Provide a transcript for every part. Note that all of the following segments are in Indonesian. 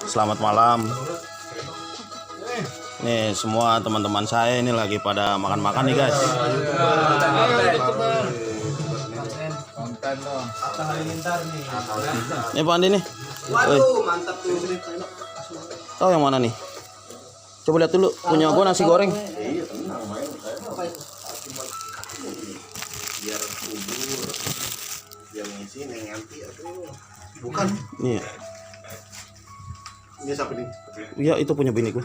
Selamat malam. Nih semua teman-teman saya ini lagi pada makan-makan nih guys. Ini Pak Andi nih. Waduh, mantap tuh. Tahu yang mana nih? Coba lihat dulu. Punya gua nasi goreng. Biar kubur. Biar ngisi nanti atuh. Bukan. Iya. Ini siapa nih? Iya, itu punya bini gua.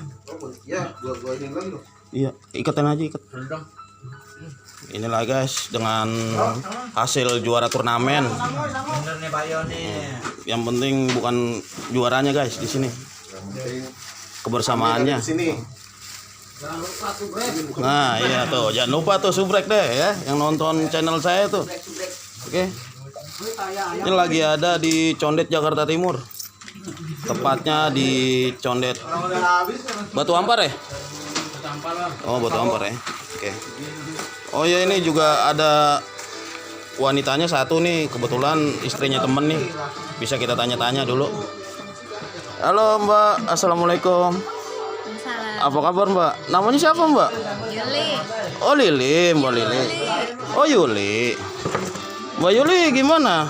Ya, gua ini lagi loh. Iya, ikatan aja ikat. Inilah guys dengan hasil juara turnamen. Bener nih Bayo nih. Yang penting bukan juaranya guys di sini. Yang penting Kebersamaannya. di sini. Nah, iya tuh. Jangan lupa tuh subrek deh ya yang nonton channel saya tuh. Oke. Ini lagi ada di Condet Jakarta Timur. Tepatnya di Condet Batu Ampar ya? Oh, Batu Ampar ya. Oke. Oh ya, ini juga ada wanitanya satu nih, kebetulan istrinya temen nih. Bisa kita tanya-tanya dulu. Halo Mbak, assalamualaikum. Salam. Apa kabar Mbak? Namanya siapa Mbak? Yuli. Oh Lili, Mbak Lili. Oh Yuli. Mbak Yuli gimana?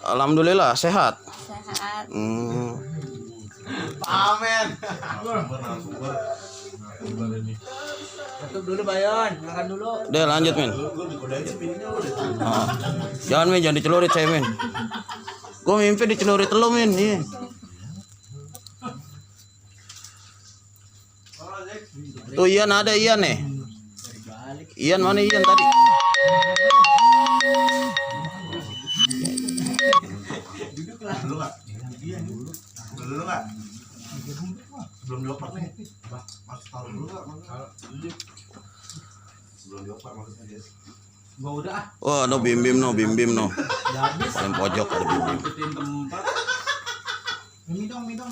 Alhamdulillah sehat. Sehat. Amin. Tutup dulu Bayon, makan dulu. Udah lanjut Min. Oh. Jangan Min, jangan dicelurit saya Min. Gue mimpi dicelurit lu Min. Iya. Tuh Ian ada Ian nih. Ian mana Ian tadi? Dulu enggak? Dulu enggak? Belum dioper nih. Mas tahu dulu enggak? Belum dioper maksudnya guys. Gua udah ah. Oh, no bim bim no. Paling pojok ada bim bim. Ikutin tempat. Minum lagi dong.